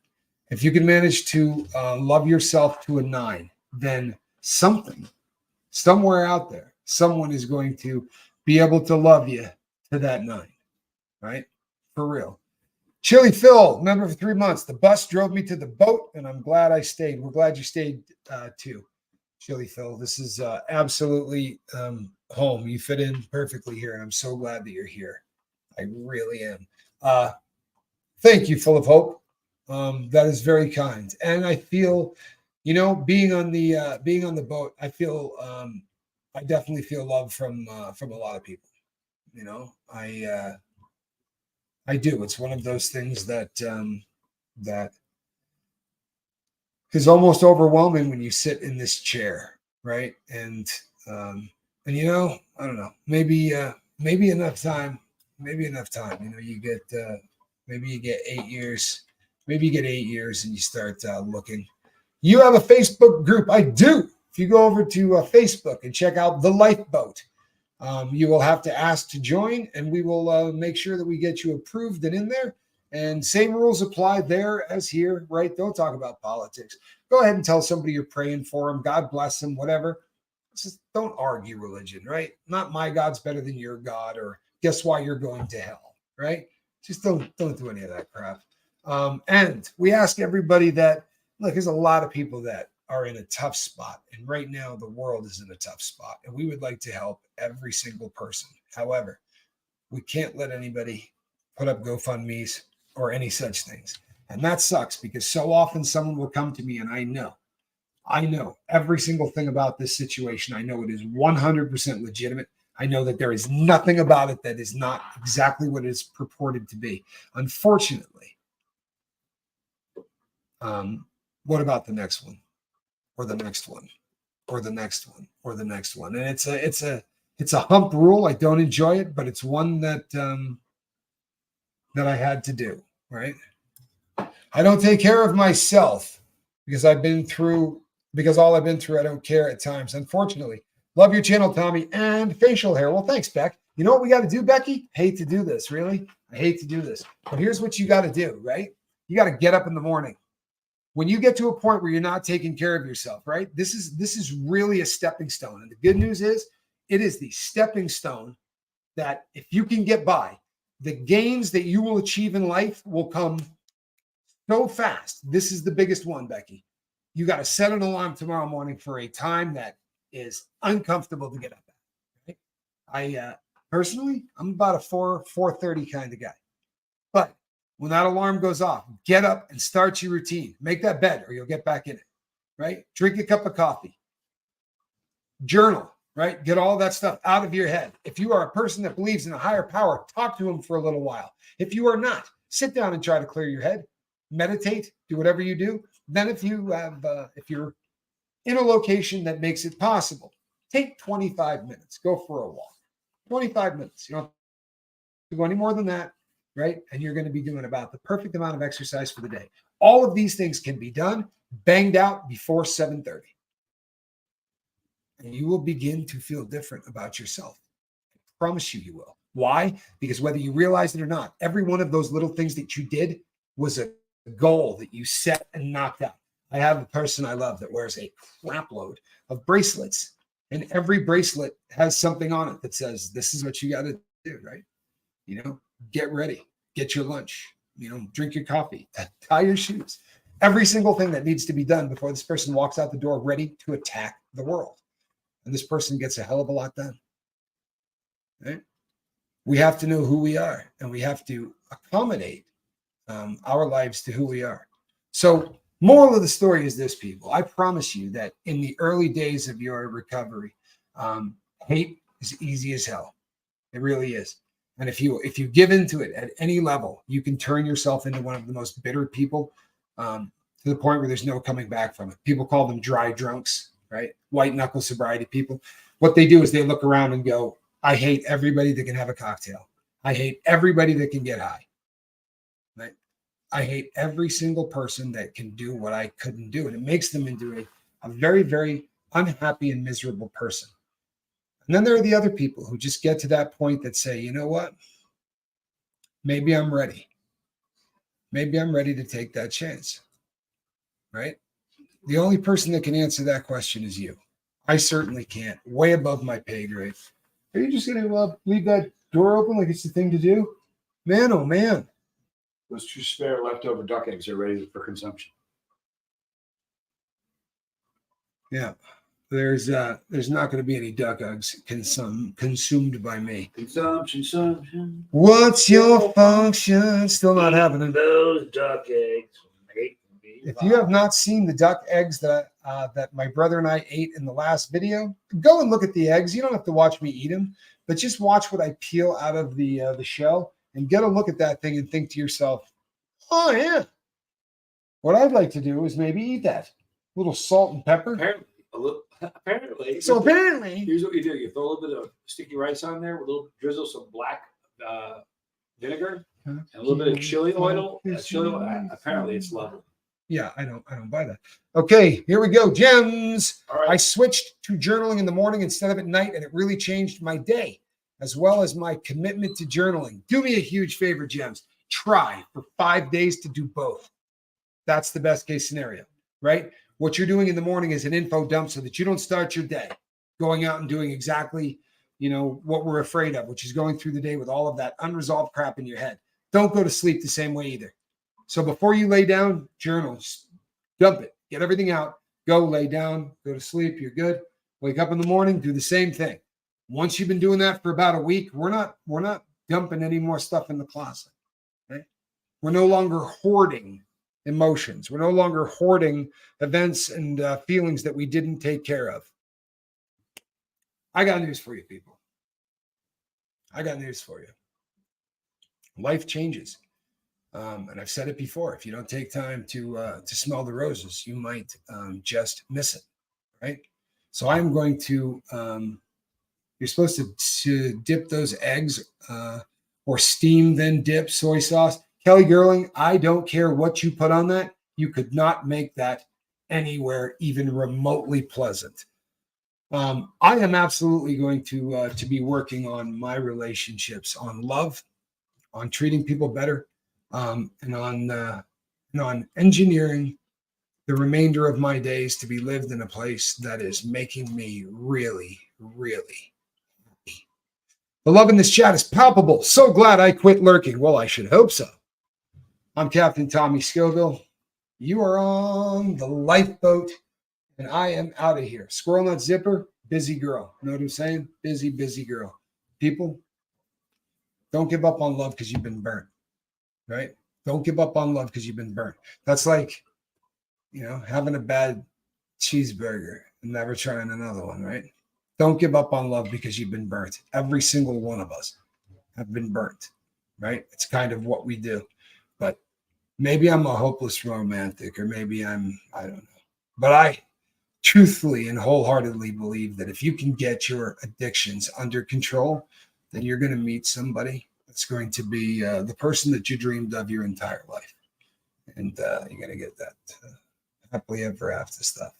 If you can manage to love yourself to a 9, then somewhere out there, someone is going to be able to love you to that 9. Right? For real. Chili Phil, member for 3 months. The bus drove me to the boat, and I'm glad I stayed. We're glad you stayed too, Chili Phil. This is absolutely home. You fit in perfectly here, and I'm so glad that you're here. I really am. Thank you, Full of Hope. That is very kind, and I feel, being on the boat, I feel, I definitely feel love from a lot of people. I do. It's one of those things that that is almost overwhelming when you sit in this chair, right? And I don't know. Maybe enough time. Maybe enough time. You get maybe you get 8 years. Maybe you get 8 years, and you start looking. You have a Facebook group. I do. If you go over to Facebook and check out the Lifeboat. You will have to ask to join, and we will make sure that we get you approved and in there. And same rules apply there as here, right? Don't talk about politics. Go ahead and tell somebody you're praying for them. God bless them, whatever. Just don't argue religion, right? Not my God's better than your God, or guess why you're going to hell, right? Just don't do any of that crap. And we ask everybody that, look, there's a lot of people that are in a tough spot. And right now, the world is in a tough spot. And we would like to help every single person. However, we can't let anybody put up GoFundMes or any such things. And that sucks, because so often someone will come to me, and I know every single thing about this situation. I know it is 100% legitimate. I know that there is nothing about it that is not exactly what it is purported to be. Unfortunately, what about the next one? Or the next one, or the next one, or the next one. And it's a hump rule. I don't enjoy it, but it's one that I had to do, right? I don't take care of myself because all I've been through, I don't care at times. Unfortunately. Love your channel, Tommy, and facial hair. Well, thanks, Beck. You know what we got to do, Becky? Hate to do this, really. I hate to do this. But here's what you got to do, right? You got to get up in the morning. When you get to a point where you're not taking care of yourself, right? This is really a stepping stone. And the good news is, it is the stepping stone that if you can get by, the gains that you will achieve in life will come so fast. This is the biggest one, Becky. You got to set an alarm tomorrow morning for a time that is uncomfortable to get up at. Right? I personally, I'm about a 4:30 kind of guy. But when that alarm goes off, get up and start your routine. Make that bed, or you'll get back in it, right? Drink a cup of coffee. Journal, right? Get all that stuff out of your head. If you are a person that believes in a higher power, talk to him for a little while. If you are not, sit down and try to clear your head. Meditate, do whatever you do. Then if you're in a location that makes it possible, take 25 minutes. Go for a walk. 25 minutes. You don't have to go any more than that. Right? And you're going to be doing about the perfect amount of exercise for the day. All of these things can be done, banged out before 7:30. And you will begin to feel different about yourself. I promise you will. Why? Because whether you realize it or not, every one of those little things that you did was a goal that you set and knocked out. I have a person I love that wears a crap load of bracelets, and every bracelet has something on it that says, this is what you got to do, right? Get ready, get your lunch, drink your coffee, tie your shoes, every single thing that needs to be done before this person walks out the door ready to attack the world. And this person gets a hell of a lot done. Right? We have to know who we are, and we have to accommodate our lives to who we are. So, moral of the story is this, people. I promise you that in the early days of your recovery, hate is easy as hell. It really is. And if you give into it at any level, you can turn yourself into one of the most bitter people, to the point where there's no coming back from it. People call them dry drunks, right? White knuckle sobriety people. What they do is they look around and go, I hate everybody that can have a cocktail. I hate everybody that can get high. Right? I hate every single person that can do what I couldn't do. And it makes them into a very, very unhappy and miserable person. And then there are the other people who just get to that point that say, you know what? Maybe I'm ready. Maybe I'm ready to take that chance, right? The only person that can answer that question is you. I certainly can't. Way above my pay grade. Are you just going to leave that door open like it's the thing to do? Man, oh man. Those 2 spare leftover duck eggs are ready for consumption. Yeah. There's not going to be any duck eggs consumed by me. Consumption. What's your function? Still not happening. Those duck eggs. If you have not seen the duck eggs that my brother and I ate in the last video, go and look at the eggs. You don't have to watch me eat them, but just watch what I peel out of the shell and get a look at that thing and think to yourself, oh yeah. What I'd like to do is maybe eat that. A little salt and pepper. Apparently. So apparently. Here's what you do. You throw a little bit of sticky rice on there with a little drizzle some black vinegar and a little bit of chili oil. Apparently it's lovely. Yeah, I don't buy that. Okay, here we go. Gems. All right. I switched to journaling in the morning instead of at night, and it really changed my day, as well as my commitment to journaling. Do me a huge favor, Gems. Try for 5 days to do both. That's the best case scenario, right? What you're doing in the morning is an info dump so that you don't start your day going out and doing exactly, what we're afraid of, which is going through the day with all of that unresolved crap in your head. Don't go to sleep the same way either. So before you lay down, journal, just dump it, get everything out, go lay down, go to sleep. You're good. Wake up in the morning, do the same thing. Once you've been doing that for about a week, we're not dumping any more stuff in the closet. Right? We're no longer hoarding emotions. We're no longer hoarding events and feelings that we didn't take care of. I got news for you, people. I got news for you. Life changes. And I've said it before, if you don't take time to smell the roses, you might just miss it, right? So I'm going to, you're supposed to dip those eggs or steam, then dip soy sauce. Kelly Gerling, I don't care what you put on that. You could not make that anywhere even remotely pleasant. I am absolutely going to be working on my relationships, on love, on treating people better, and on engineering the remainder of my days to be lived in a place that is making me really, really happy. The love in this chat is palpable. So glad I quit lurking. Well, I should hope so. I'm Captain Tommy Scoville. You are on the Lifeboat, and I am out of here. Squirrel Nut Zipper, busy girl. You know what I'm saying? Busy, busy girl. People, don't give up on love because you've been burnt. Right? Don't give up on love because you've been burnt. That's like, having a bad cheeseburger and never trying another one, right? Don't give up on love because you've been burnt. Every single one of us have been burnt, right? It's kind of what we do. But maybe I'm a hopeless romantic, or maybe I don't know. But I truthfully and wholeheartedly believe that if you can get your addictions under control, then you're going to meet somebody that's going to be the person that you dreamed of your entire life. And you're going to get that happily ever after stuff.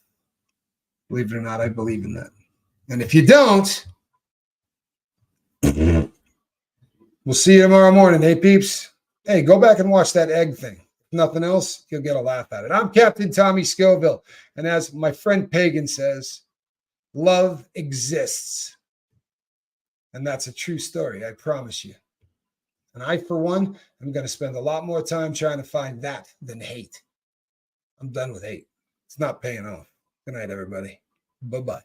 Believe it or not, I believe in that. And if you don't, we'll see you tomorrow morning. Hey, peeps. Hey, go back and watch that egg thing. If nothing else, you'll get a laugh at it. I'm Captain Tommy Scoville. And as my friend Pagan says, love exists. And that's a true story, I promise you. And I, for one, am going to spend a lot more time trying to find that than hate. I'm done with hate. It's not paying off. Good night, everybody. Bye-bye.